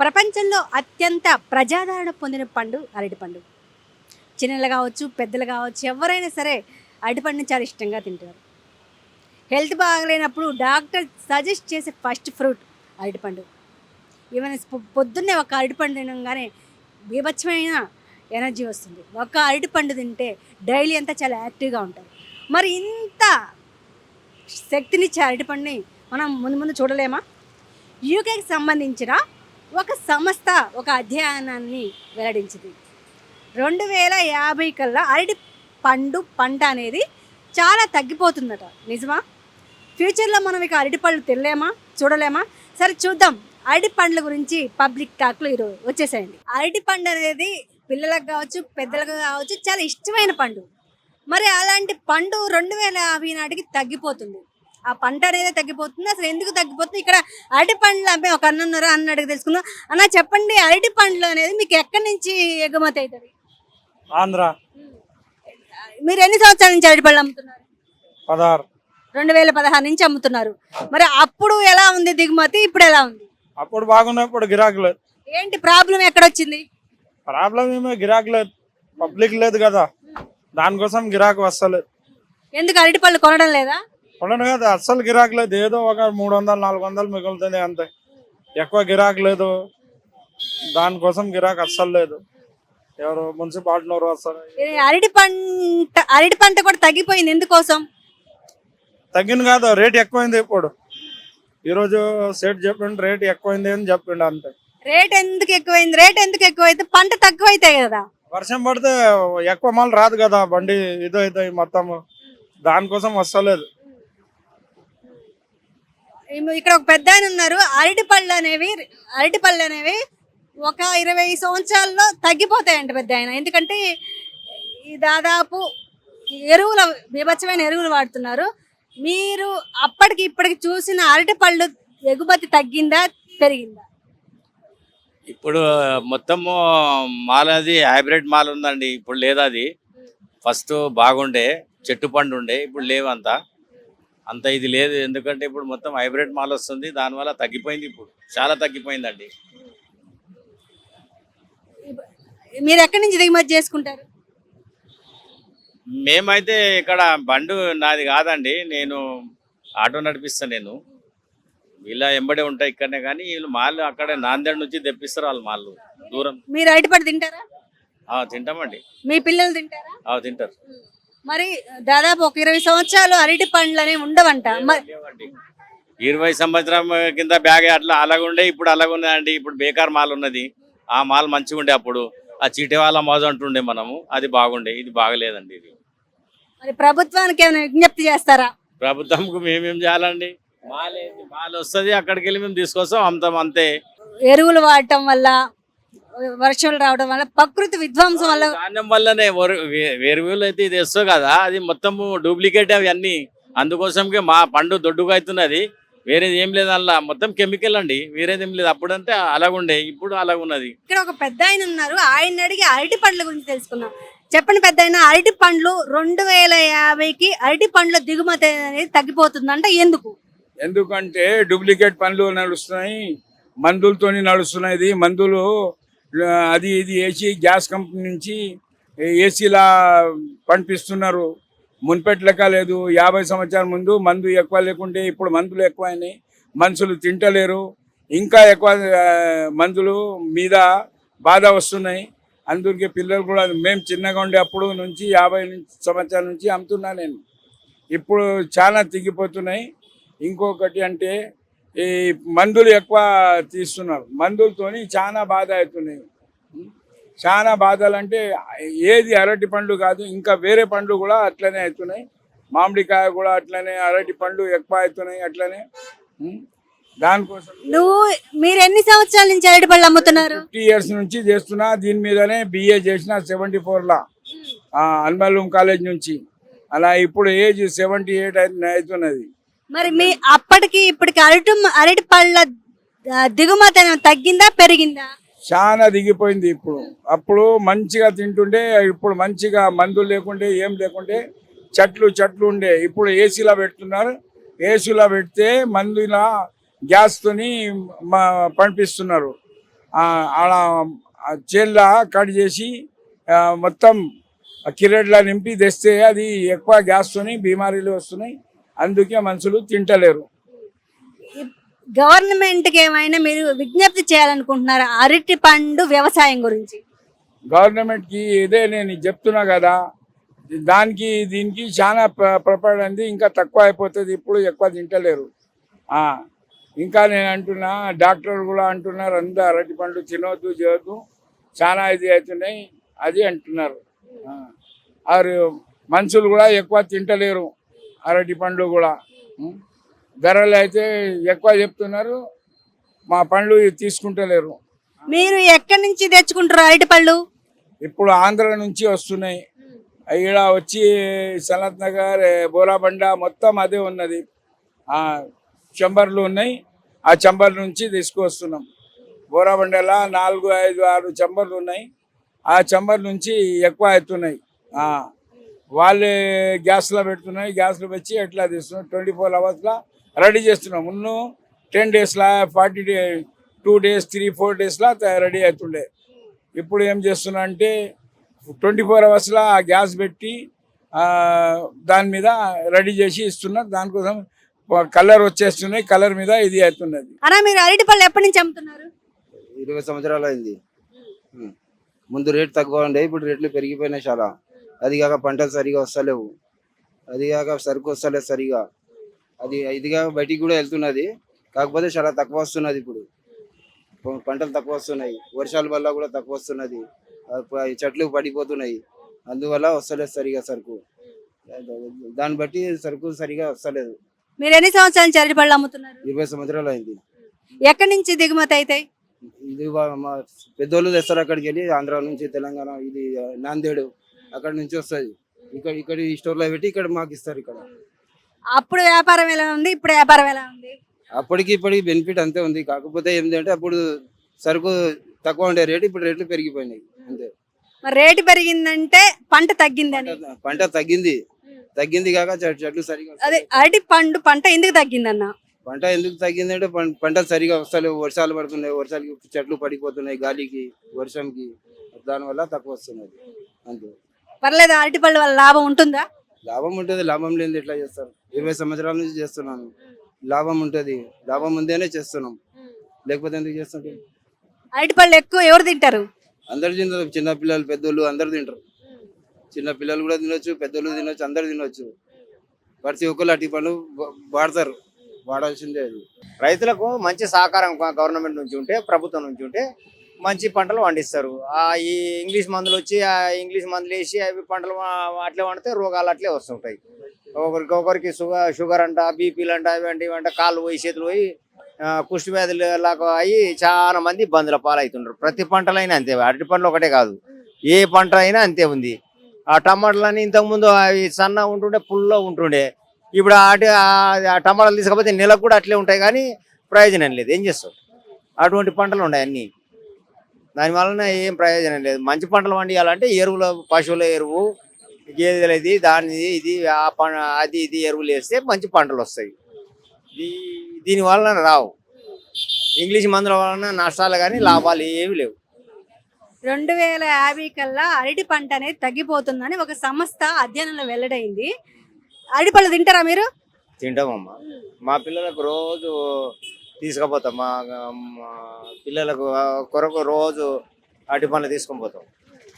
ప్రపంచంలో అత్యంత ప్రజాదరణ పొందిన పండు అరటిపండు. చిన్నలు కావచ్చు, పెద్దలు కావచ్చు, ఎవరైనా సరే అరటిపండుని చాలా ఇష్టంగా తింటారు. హెల్త్ బాగలేనప్పుడు డాక్టర్ సజెస్ట్ చేసే ఫస్ట్ ఫ్రూట్ అరటిపండు. ఈవెన్ పొద్దున్నే ఒక అరటిపండు తినగానే బీభత్సమైన ఎనర్జీ వస్తుంది. ఒక అరటిపండు తింటే డైలీ అంతా చాలా యాక్టివ్గా ఉంటారు. మరి ఇంత శక్తినిచ్చే అరటిపండుని మనం ముందు ముందు చూడలేమా? యూకేకి సంబంధించిన ఒక సంస్థ ఒక అధ్యయనాన్ని వెల్లడించింది. 2050 కల్లా అరటి పంట అనేది చాలా తగ్గిపోతుందట. నిజమా? ఫ్యూచర్లో మనం ఇక అరటిపళ్ళు తినలేమా, చూడలేమా? సరే చూద్దాం. అరటి పండ్ల గురించి పబ్లిక్ టాక్లో ఈరోజు వచ్చేసేయండి. అరటి పండు అనేది పిల్లలకు కావచ్చు, పెద్దలకు కావచ్చు చాలా ఇష్టమైన పండు. మరి అలాంటి పండు 2050 నాటికి తగ్గిపోతుంది. ఆ పంట అనేది తగ్గిపోతుంది. అసలు ఎందుకు తగ్గిపోతుంది? ఇక్కడ అరటి పండ్లు అమ్మే ఒక అన్న ఉన్నారు, అన్న అడిగి తెలుసుకుందాం. అన్న చెప్పండి, అరటి పండ్లు అనేది మీకు ఎక్కడి నుంచి ఎగుమతి అవుతుంది? ఆంధ్ర. మీరు ఎన్ని సంవత్సరాల నుంచి అరటి పళ్ళు అమ్ముతున్నారు? 16. 2016 నుంచి అమ్ముతున్నారు. మరి అప్పుడు ఎలా ఉంది దిగుమతి, ఇప్పుడు ఎలా ఉంది? అప్పుడు బాగున్నప్పుడు గిరాకీ లేదు. ఏంటి ప్రాబ్లం, ఎక్కడ వచ్చింది ప్రాబ్లం ఏమో గిరాకీ లేదు, పబ్లిక్ లేదు కదా, దానికోసం గిరాకీ వస్తలేదు. ఎందుకు అరటి పళ్ళు కొనడం లేదా? ఉండను కదా, అస్సలు గిరాకీ లేదు. ఏదో ఒక 300-400 మిగులుతుంది అంతే, ఎక్కువ గిరాకీ లేదు. దానికోసం గిరాకీ అస్సలు లేదు. ఎవరు మున్సిపాలిటీ వస్తారు. అరటి పంట కూడా తగ్గిపోయింది. ఎందుకోసం తగ్గింది కాదు, రేట్ ఎక్కువైంది. ఇప్పుడు ఈరోజు సేట్ చెప్పిండు రేట్ ఎక్కువైంది అని చెప్పిండు అంతే. రేట్ ఎందుకు ఎక్కువైంది? రేట్ ఎందుకు ఎక్కువైతే పంట తక్కువ అవుతాయి కదా. వర్షం పడితే ఎక్కువ మాల్ రాదు కదా, బండి ఇదో మొత్తం, దానికోసం వస్తలేదు. ఇక్కడ ఒక పెద్ద ఆయన ఉన్నారు. అరటిపళ్ళు అనేవి ఒక 20 సంవత్సరాల్లో తగ్గిపోతాయంట పెద్ద ఆయన. ఎందుకంటే ఈ దాదాపు బీభత్సమైన ఎరువులు వాడుతున్నారు. మీరు అప్పటికి ఇప్పటికి చూసిన అరటిపళ్ళు ఎగుమతి తగ్గిందా, పెరిగిందా? ఇప్పుడు మొత్తము మాల్ అది హైబ్రిడ్ మాల్ ఉందండి. ఇప్పుడు లేదు. అది ఫస్ట్ బాగుండే చెట్టు పండు ఉండే, ఇప్పుడు లేవు. అంత ఇది లేదు. ఎందుకంటే ఇప్పుడు మొత్తం హైబ్రిడ్ మాల్ వస్తుంది, దానివల్ల తగ్గిపోయింది. ఇప్పుడు చాలా తగ్గిపోయిందండి. మీరు ఎక్కడి నుంచి దిగుమతి చేసుకుంటారు? మేమైతే ఇక్కడ బండు నాది కాదండి, నేను ఆటో నడిపిస్తాను. నేను ఇలా ఎంబడే ఉంటాయి ఇక్కడనే, కానీ వీళ్ళు మాల్ అక్కడ నాందేడ్ నుంచి తెప్పిస్తారు. వాళ్ళు మాల్ దూరం. మీరు అరటిపళ్ళు తింటారా? తింటామండి. మీ పిల్లలు తింటారా? తింటారు. మరి దాదాపు ఒక 20 సంవత్సరాలు అరటి పండ్లు అనేవి ఉండవంట. 20 సంవత్సరం కింద బ్యాగ్ అట్లా అలాగుండే, ఇప్పుడు అలాగున్నదండి. ఇప్పుడు బేకార్ మాల్ ఉన్నది. ఆ మాల్ మంచిగా ఉండే. అప్పుడు ఆ చీటి వాళ్ళ మోజు అంటుండే మనము, అది బాగుండే. ఇది బాగలేదండి. ఇది మరి ప్రభుత్వానికి ఏమైనా విజ్ఞప్తి చేస్తారా? ప్రభుత్వంకు మేమేం చేయాలండి? మాల్ వస్తుంది, అక్కడికి వెళ్ళి మేము తీసుకొస్తాం, అమ్ముతాం అంతే. ఎరువులు వాడటం వల్ల, వర్షాలు రావడం వల్ల, ప్రకృతి విధ్వంసం వల్ల, ధాన్యం వల్లనే ఎరువులు అయితే ఇది వస్తుంది కదా, అది మొత్తం డూప్లికేట్ అవి అన్ని. అందుకోసంకే మా పండు దొడ్డుగా అవుతున్నది. వేరేది ఏం లేదు, అలా మొత్తం కెమికల్ అండి, వేరేది ఏం లేదు. అప్పుడంటే అలాగుండే, ఇప్పుడు అలాగున్నది. ఇక్కడ ఒక పెద్ద ఆయన ఉన్నారు, ఆయన అడిగి అరటి పండ్ల గురించి తెలుసుకుందాం. చెప్పండి పెద్ద ఆయన, అరటి పండ్లు 2050కి అరటి పండ్ల దిగుమతి అనేది తగ్గిపోతుందంట. ఎందుకంటే డూప్లికేట్ పండ్లు నడుస్తున్నాయి, మందులతోని నడుస్తున్నాయి. మందులు అది ఇది వేసి గ్యాస్ కంపెనీ నుంచి ఏసీలా పంపిస్తున్నారు. మున్పెట్ లెక్క లేదు. 50 సంవత్సరాల ముందు మందు ఎక్కువ లేకుంటే ఇప్పుడు మందులు ఎక్కువైనాయి, మనుషులు తింటలేరు. ఇంకా ఎక్కువ మందులు మీద బాధ వస్తున్నాయి. అందుకే పిల్లలు కూడా, మేము చిన్నగా ఉండే అప్పుడు నుంచి 50 సంవత్సరాల నుంచి అమ్ముతున్నా నేను. ఇప్పుడు చాలా తగ్గిపోతున్నాయి. ఇంకొకటి అంటే ఈ మందులు ఎక్కువ తీస్తున్నారు. మందులతోని చాలా బాధ అవుతున్నాయి. చాలా బాధలు అంటే ఏది అరటి పండ్లు కాదు, ఇంకా వేరే పండ్లు కూడా అట్లనే అవుతున్నాయి. మామిడికాయ కూడా అట్లనే, అరటి పండ్లు ఎక్కువ అవుతున్నాయి అట్లనే. దానికోసం మీరు ఎన్ని సంవత్సరాల నుంచి అరటి పళ్ళు అమ్ముతున్నారు? 50 years నుంచి చేస్తున్నా. దీని మీదనే BA చేసిన 74లా అల్మలూమ్ కాలేజ్ నుంచి. అలా ఇప్పుడు ఏజ్ 78 అవుతున్నది. మరి మీ అప్పటికి ఇప్పటికి అరటి పళ్ళ దిగుమతి తగ్గిందా, పెరిగిందా? చాలా దిగిపోయింది ఇప్పుడు. అప్పుడు మంచిగా తింటుండే, ఇప్పుడు మంచిగా మందులు లేకుంటే ఏం లేకుంటే చెట్లు ఉండే. ఇప్పుడు ఏసీలో పెడుతున్నారు. ఏసీలో పెడితే మందుల గ్యాస్తోని పంపిస్తున్నారు. ఆడ చేన్ల కట్ చేసి మొత్తం కిరెడ్లా నింపి తెస్తే అది ఎక్కువ గ్యాస్తోని బీమారీలు వస్తున్నాయి. అందుకే మనుషులు తింటలేరు. గవర్నమెంట్కి ఏమైనా మీరు విజ్ఞప్తి చేయాలనుకుంటున్నారా అరటి పండు వ్యవసాయం గురించి? గవర్నమెంట్కి ఇదే నేను చెప్తున్నా కదా, దానికి దీనికి చాలా ప్రపడింది. ఇంకా తక్కువ అయిపోతుంది. ఇప్పుడు ఎక్కువ తింటలేరు. ఇంకా నేను అంటున్నా, డాక్టర్ కూడా అంటున్నారు అందరూ అరటి పండు తినవద్దు చేయొద్దు, చాలా ఇది అవుతున్నాయి అది అంటున్నారు. ఆరు మనుషులు కూడా ఎక్కువ తింటలేరు అరటి పండు కూడా. ధరలు అయితే ఎక్కువ చెప్తున్నారు, మా పండ్లు తీసుకుంటలేరు. మీరు ఎక్కడి నుంచి తెచ్చుకుంటారు అరటి పళ్ళు? ఇప్పుడు ఆంధ్ర నుంచి వస్తున్నాయి. ఈడ వచ్చి సనత్ నగర్, బోరాబండ మొత్తం అదే ఉన్నది. చంబర్లు ఉన్నాయి, ఆ చంబర్ నుంచి తీసుకువస్తున్నాం. బోరాబండలా 4, 5, 6 చంబర్లు ఉన్నాయి. ఆ చంబర్ నుంచి ఎక్కువ అవుతున్నాయి. వాళ్ళే గ్యాస్లో పెడుతున్నాయి, గ్యాస్లో పెట్టి ఎట్లా తీస్తున్నాం. 24 అవర్స్లో రెడీ చేస్తున్నాం. ముందు 10 డేస్లా 2 డేస్ 3-4 డేస్లా రెడీ అవుతుండే. ఇప్పుడు ఏం చేస్తున్నా అంటే 24 అవర్స్లో ఆ గ్యాస్ పెట్టి దాని మీద రెడీ చేసి ఇస్తున్నారు. దానికోసం కలర్ వచ్చేస్తున్నాయి, కలర్ మీద ఇది అవుతున్నది. అన్నా మీరు అరటి పళ్ళు ఎప్పటి నుంచి అమ్ముతున్నారు? 20 సంవత్సరాలు అయింది. ముందు రేట్ తక్కువ ఉండే, ఇప్పుడు రేట్లు పెరిగిపోయినాయి చాలా. అది కాక పంటలు సరిగా వస్తలేవు, అది కాక సరుకు వస్తలేదు సరిగా. అది ఇదిగా బయటికి కూడా వెళ్తున్నది, కాకపోతే చాలా తక్కువ వస్తున్నది. ఇప్పుడు పంటలు తక్కువ వస్తున్నాయి, వర్షాల వల్ల కూడా తక్కువ వస్తున్నది. చెట్లు పడిపోతున్నాయి, అందువల్ల వస్తలేదు సరిగా సరుకు. దాన్ని బట్టి సరుకు సరిగా వస్తలేదు. మీరు ఎన్ని సంవత్సరాల నుంచి అరటి పళ్ళు అమ్ముతున్నారు? 20 సంవత్సరాలు అయింది. ఎక్కడి నుంచి దిగుమతి అవుతాయి? ఇది మా పెద్దోళ్ళు తెస్తారు అక్కడికి వెళ్ళి, ఆంధ్ర నుంచి, తెలంగాణ, ఇది నాందేడు అక్కడ నుంచి వస్తుంది. ఇక్కడ ఈ స్టోర్లో పెట్టి ఇక్కడ మాకు ఇస్తారు. ఇక్కడ అప్పుడు వ్యాపారం ఎలా ఉంది, ఇప్పుడు వ్యాపారం ఎలా ఉంది? అప్పటికి ఇప్పటికి బెనిఫిట్ అంతే ఉంది. కాకపోతే ఏంటంటే అప్పుడు సరుకు తక్కువ ఉండే రేటు, ఇప్పుడు రేట్లు పెరిగిపోయినాయి అంతే. మరి రేటు పెరిగిందంటే పంట తగ్గిందని? పంట తగ్గింది కాక చెట్లు సరిగా అదే అరటి పండు పంట ఎందుకు తగ్గిందన్న? పంట ఎందుకు తగ్గిందంటే పంటలు సరిగా వస్తలేవు, వర్షాలు పడుతున్నాయి, వర్షాలకి చెట్లు పడిపోతున్నాయి, గాలికి వర్షంకి, దానివల్ల తక్కువ వస్తున్నది అంతే. పర్లేదు, అరటి పళ్ళు వల్ల లాభం ఉంటుందా? లాభం ఉంటుంది, లాభం లేని ఎట్లా చేస్తారు? 20 సంవత్సరాల నుంచి చేస్తున్నాను. లాభం ఉంటుంది, లాభం ఉందేనే చేస్తున్నాం, లేకపోతే ఎందుకు చేస్తుంటాం? అరటి పళ్ళు ఎక్కువ ఎవరు తింటారు? అందరు తింటారు, చిన్న పిల్లలు పెద్దోళ్ళు అందరు తింటారు. చిన్న పిల్లలు కూడా తినొచ్చు, పెద్దోళ్ళు తినొచ్చు, అందరు తినొచ్చు. ప్రతి ఒక్కరు అరటి పండు వాడతారు, వాడాల్సిందే. అది రైతులకు మంచి సహకారం గవర్నమెంట్ నుంచి ఉంటే, ప్రభుత్వం నుంచి ఉంటే మంచి పంటలు పండిస్తారు. ఈ ఇంగ్లీష్ మందులు వచ్చి ఇంగ్లీష్ మందులు వేసి అవి పంటలు అట్లే పండితే రోగాలు అట్లే వస్తుంటాయి. ఒకరికి షుగర్ అంట, బీపీలు అంట, ఇవంటి కాళ్ళు పోయి చేతులు పోయి కుష్టి వ్యాధులు లాగా అయ్యి చాలా మంది ఇబ్బందుల పాలవుతుంటారు. ప్రతి పంటలైనా అంతే, అరటి పంటలు ఒకటే కాదు, ఏ పంట అయినా అంతే ఉంది. ఆ టమాటాలని ఇంతకుముందు అవి సన్న ఉంటుండే, పుల్లో ఉంటుండే. ఇప్పుడు ఆ టమాటాలు తీసుకపోతే నెలకు కూడా అట్లే ఉంటాయి, కానీ ప్రయోజనం లేదు. ఏం చేస్తావు? అటువంటి పంటలు ఉన్నాయి అన్నీ, దానివలన ఏం ప్రయోజనం లేదు. మంచి పంటలు పండియాలంటే ఎరువులు, పశువుల ఎరువు, గేదెలది, దాని ఇది అది ఇది ఎరువులు వేస్తే మంచి పంటలు వస్తాయి. దీని వలన రావు. ఇంగ్లీష్ మందుల వలన నష్టాలు కానీ లాభాలు ఏమి లేవు. 2050 కల్లా అరటి పంట అనేది తగ్గిపోతుందని ఒక సంస్థ అధ్యయనంలో వెల్లడైంది. అరటి పళ్ళు తింటారా మీరు? తింటామమ్మా, మా పిల్లలకు రోజు తీసుకుపోతాం. మా పిల్లలకు కొరకు రోజు అరటి పండ్లు తీసుకొని పోతాం.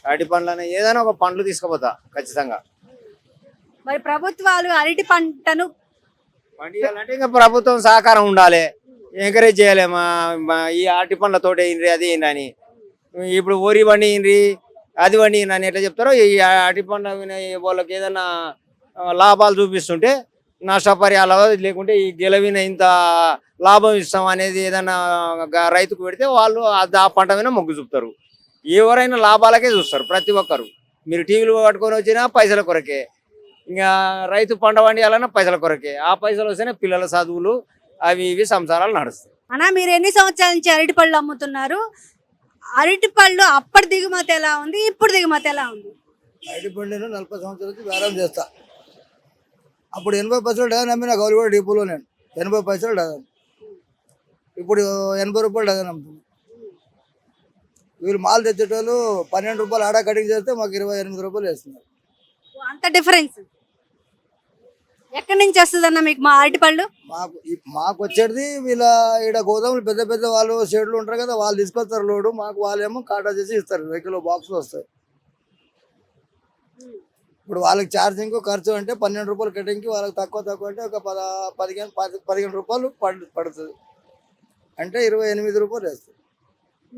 అరటి పండ్లని ఏదైనా ఒక పండ్లు తీసుకుపోతా ఖచ్చితంగా. మరి ప్రభుత్వాలు అరటి పంటను పండియాలంటే ఇంకా ప్రభుత్వం సహకారం ఉండాలి, ఎంకరేజ్ చేయాలి. ఈ అరటి పండ్లతోటి అయినరి అది అని. ఇప్పుడు వరి వండినరి అది వండిన అని ఎట్లా చెప్తారో, ఈ అరటి పండ్ల వాళ్ళకి ఏదైనా లాభాలు చూపిస్తుంటే నష్టపరిహారాలు, లేకుంటే ఈ గెలవిన ఇంత లాభం ఇస్తాం అనేది ఏదైనా రైతుకు పెడితే వాళ్ళు ఆ పంట మీద మొగ్గు చూపుతారు. ఎవరైనా లాభాలకే చూస్తారు ప్రతి ఒక్కరు. మీరు టీవీలు పట్టుకొని వచ్చినా పైసల కొరకే, ఇంకా రైతు పంట పండియాలన్నా పైసల కొరకే. ఆ పైసలు వస్తేనే పిల్లల చదువులు అవి ఇవి సంసారాలు నడుస్తాయి. అన్నా మీరు ఎన్ని సంవత్సరాల నుంచి అరటి పళ్ళు అమ్ముతున్నారు? అరటి పళ్ళు అప్పటి దిగుమతి ఎలా ఉంది, ఇప్పుడు దిగుమతి ఎలా ఉంది? అరటి పండును 40 సంవత్సరాల నుంచి వ్యాపారం చేస్తా. అప్పుడు 80 పైసలు డజన్ అమ్మిన గౌలివాడ డిపోలో నేను 80 పైసలు డజన్. ఇప్పుడు 80 రూపాయలు డజన్ అమ్ముతుంది. వీళ్ళు మాల్ తెచ్చేటోళ్ళు 12 రూపాయలు ఆడ కటింగ్ చేస్తే మాకు 28 రూపాయలు వేస్తున్నారు. అంత డిఫరెన్స్ ఎక్కడి నుంచి వస్తుందన్న మీకు మా అరటిపళ్ళు? మాకు వచ్చేది వీళ్ళ ఈడ గోదాములు పెద్ద పెద్ద వాళ్ళు షెడ్లు ఉంటారు కదా, వాళ్ళు తీసుకొస్తారు లోడు, మాకు వాళ్ళేమో కాటా చేసి ఇస్తారు. 2 కిలో బాక్సులు వస్తాయి. ఇప్పుడు వాళ్ళకి ఛార్జింగ్ ఖర్చు అంటే 12 రూపాయలు కటింగ్కి, వాళ్ళకి తక్కువ అంటే ఒక 15 రూపాయలు పడుతుంది. అంటే 28 రూపాయలు వేస్తారు.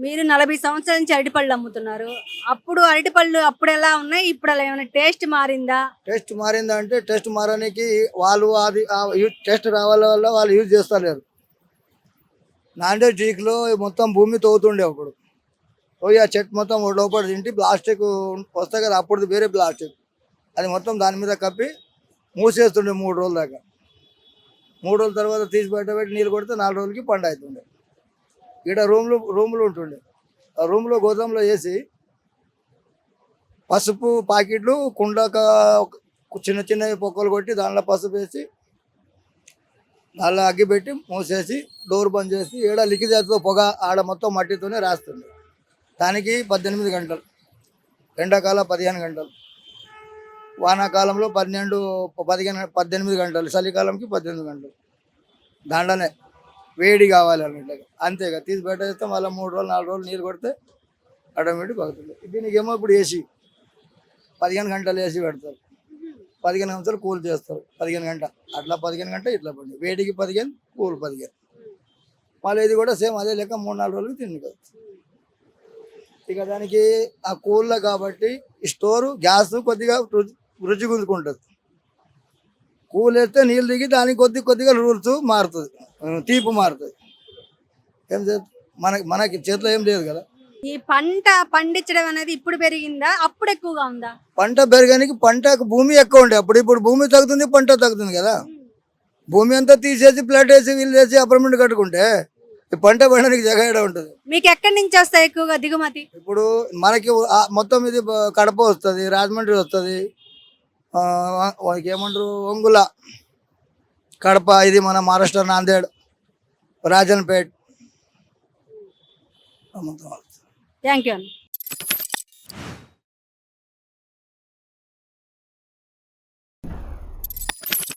మీరు 40 సంవత్సరాల నుంచి అరటిపళ్ళు అమ్ముతున్నారు. అప్పుడు అరటిపళ్ళు అప్పుడు ఎలా ఉన్నాయి, ఇప్పుడు అలా ఏమైనా టేస్ట్ మారిందా? టేస్ట్ మారిందా అంటే టేస్ట్ మారడానికి వాళ్ళు అది టేస్ట్ రావాల వల్ల వాళ్ళు యూజ్ చేస్తలేరు. నాండే టీక్లో మొత్తం భూమి తవ్వుతుండే అప్పుడు పోయి ఆ చెట్టు మొత్తం లోపల తింటి ప్లాస్టిక్ వస్తాయి కదా, అప్పుడు వేరే ప్లాస్టిక్ అది మొత్తం దాని మీద కప్పి మూసేస్తుండే 3 రోజుల దాకా. 3 రోజుల తర్వాత తీసి బయట పెట్టి నీళ్ళు కొడితే 4 రోజులకి పండు అవుతుండే. ఇక్కడ రూమ్లు ఉంటుండే, ఆ రూమ్లో గోదాంలో వేసి పసుపు ప్యాకెట్లు కుండక చిన్న చిన్నవి పొక్కలు కొట్టి దానిలో పసుపు వేసి దానిలో అగ్గి పెట్టి మూసేసి డోర్ బంద్ చేసి ఏడ లిక్విడ్ పొగ ఆడ మొత్తం మట్టితోనే రాస్తుంది. దానికి 18 గంటలు, ఎండాకాలం 15 గంటలు, వానాకాలంలో 18 గంటలు, చలికాలంకి 18 గంటలు. దాంట్లోనే వేడి కావాలి అన్నట్లుగా అంతేగా తీసి పెట్టేస్తే మళ్ళీ 3 రోజులు 4 రోజులు నీళ్ళు కొడితే ఆటోమేటిక్ అవుతుంది. దీనికేమో ఇప్పుడు ఏసీ 15 గంటలు వేసి పెడతారు, 15 నిమిషాలు కూల్ చేస్తారు. 15 గంట అట్లా 15 గంట ఇట్లా పడి వేడికి 15 కూల్ 15. మళ్ళీ ఇది కూడా సేమ్ అదే లెక్క 3-4 రోజులకి తిండిపోతుంది. ఇక దానికి ఆ కూల్లో కాబట్టి స్టోరు గ్యాస్ కొద్దిగా రుచి గుంజుకుంటుంది. కూల్ వేస్తే నీళ్ళు దిగి దానికి కొద్దిగా రూల్స్ మారుతుంది, తీపి మారుతుంది. ఏం మనకి చేతిలో ఏం లేదు కదా. ఈ పంట పండించడం అనేది ఇప్పుడు పెరిగిందా, అప్పుడు ఎక్కువగా ఉందా? పంట పెరగడానికి పంటకు భూమి ఎక్కువ ఉండే అప్పుడు, ఇప్పుడు భూమి తగ్గుతుంది, పంట తగ్గుతుంది కదా. భూమి అంతా తీసేసి ప్లాట్ వేసి వీళ్ళు వేసి అపార్ట్మెంట్ కట్టుకుంటే ఈ పంట పండడానికి జగడ ఉంటుంది. మీకు ఎక్కడి నుంచి వస్తాయి ఎక్కువగా దిగుమతి? ఇప్పుడు మనకి మొత్తం ఇది కడప వస్తుంది, రాజమండ్రి వస్తుంది, ఏమంటారు ఒంగుల, కడప, ఇది మన మహారాష్ట్ర నాందేడ్, రాజన్పేట్. థ్యాంక్ యూ అన్న.